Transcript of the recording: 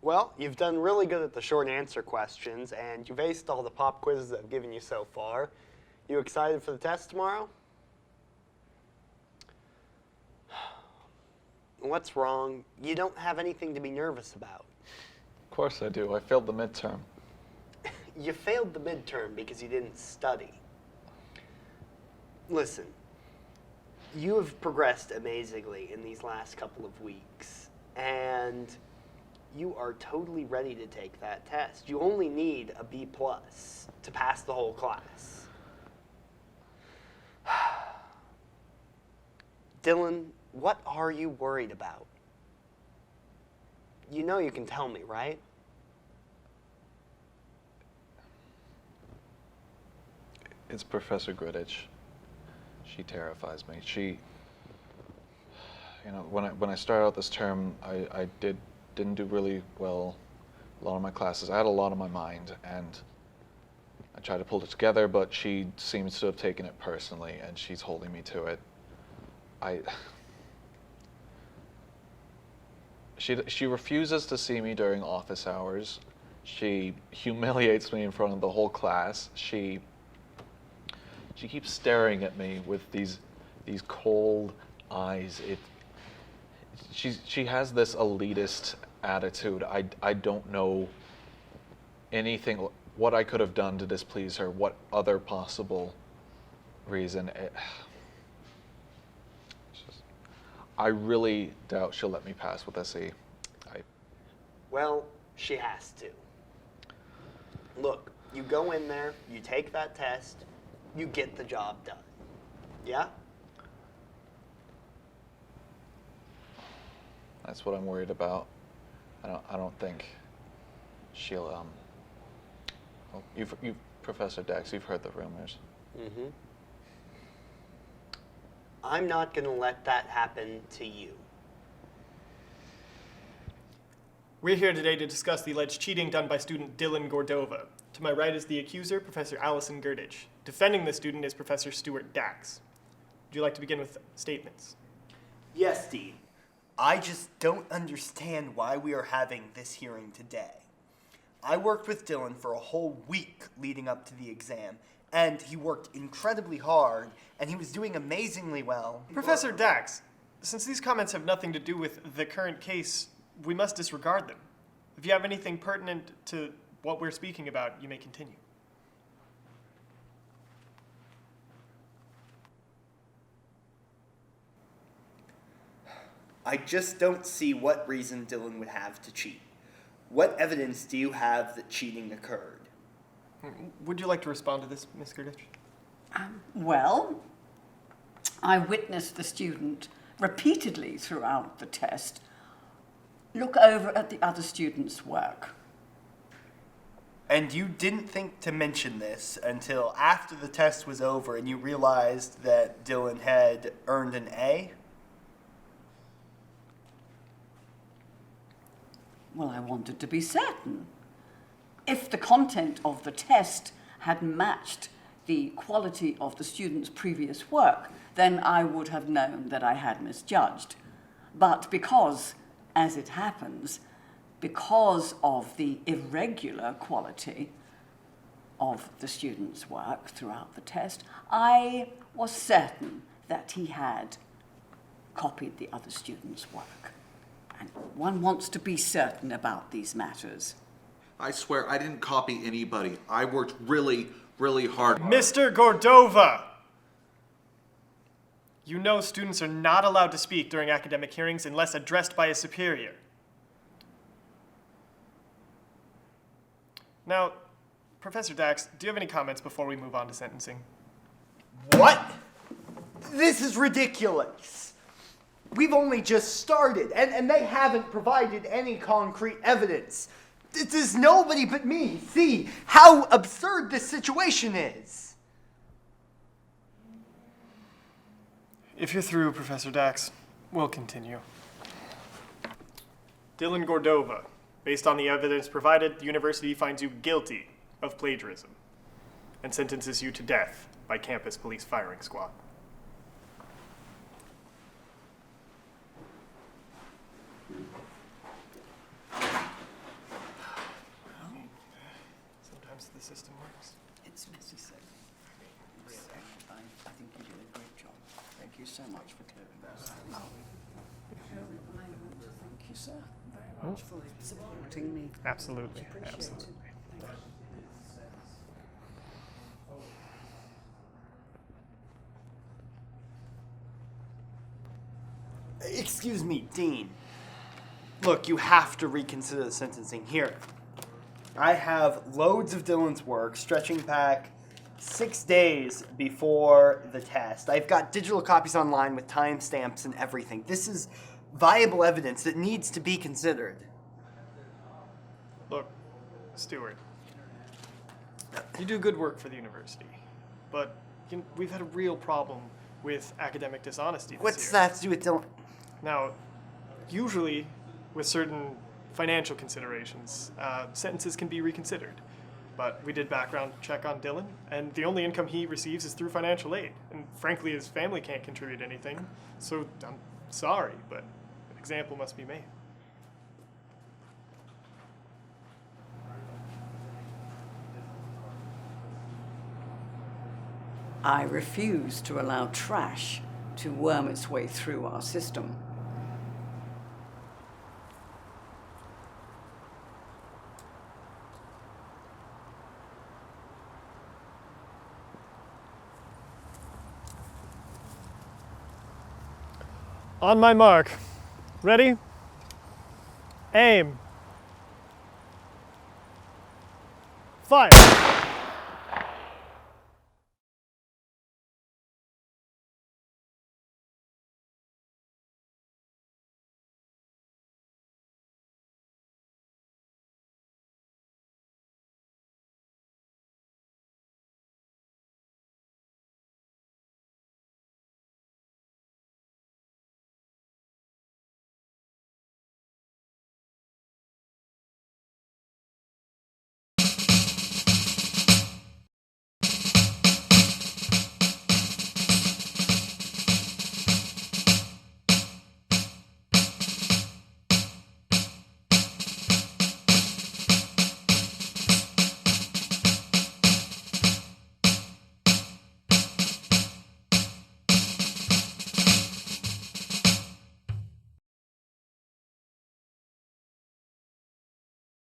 Well, you've done really good at the short answer questions, and you've aced all the pop quizzes I've given you so far. You excited for the test tomorrow? What's wrong? You don't have anything to be nervous about. Of course I do. I failed the midterm. You failed the midterm because you didn't study. Listen, you have progressed amazingly in these last couple of weeks, and you are totally ready to take that test. You only need a B+ to pass the whole class. Dylan, what are you worried about? You know you can tell me, right? It's Professor Grudich. She terrifies me. When I started out this term, I didn't do really well a lot of my classes. I had a lot on my mind, and I tried to pull it together, but she seems to have taken it personally, and she's holding me to it. She refuses to see me during office hours. She humiliates me in front of the whole class. She keeps staring at me with these cold eyes. She has this elitist attitude. I don't know anything, what I could have done to displease her, what other possible reason. I really doubt she'll let me pass with SE. Well, she has to. Look, you go in there, you take that test, you get the job done. Yeah? That's what I'm worried about. I don't think she'll well, you've Professor Dex, you've heard the rumors. Mm-hmm. I'm not going to let that happen to you. We're here today to discuss the alleged cheating done by student Dylan Gordova. To my right is the accuser, Professor Allison Girdich. Defending the student is Professor Stuart Dax. Would you like to begin with statements? Yes, Dean. I just don't understand why we are having this hearing today. I worked with Dylan for a whole week leading up to the exam, and he worked incredibly hard, and he was doing amazingly well. Professor Dax, since these comments have nothing to do with the current case, we must disregard them. If you have anything pertinent to what we're speaking about, you may continue. I just don't see what reason Dylan would have to cheat. What evidence do you have that cheating occurred? Would you like to respond to this, Ms. Girdich? Well, I witnessed the student repeatedly throughout the test look over at the other students' work. And you didn't think to mention this until after the test was over and you realized that Dylan had earned an A? Well, I wanted to be certain. If the content of the test had matched the quality of the student's previous work, then I would have known that I had misjudged. But because, as it happens, because of the irregular quality of the student's work throughout the test, I was certain that he had copied the other student's work. And one wants to be certain about these matters. I swear I didn't copy anybody. I worked really, really hard. Mr. Gordova! You know students are not allowed to speak during academic hearings unless addressed by a superior. Now, Professor Dax, do you have any comments before we move on to sentencing? What? This is ridiculous. We've only just started, and they haven't provided any concrete evidence. Does nobody but me see how absurd this situation is? If you're through, Professor Dax, we'll continue. Dylan Gordova, based on the evidence provided, the university finds you guilty of plagiarism and sentences you to death by campus police firing squad. so much for clearing this. I want to thank you, sir, very much for supporting me. Absolutely, Appreciate absolutely. it. Thank you. Excuse me, Dean. Look, you have to reconsider the sentencing here. I have loads of Dylan's work stretching back 6 days before the test. I've got digital copies online with timestamps and everything. This is viable evidence that needs to be considered. Look, Stuart, you do good work for the university, but we've had a real problem with academic dishonesty this What's year. that to do with Dylan? Now, usually, with certain financial considerations, sentences can be reconsidered. But we did background check on Dylan, and the only income he receives is through financial aid. And frankly, his family can't contribute anything. So I'm sorry, but an example must be made. I refuse to allow trash to worm its way through our system. On my mark. Ready? Aim. Fire.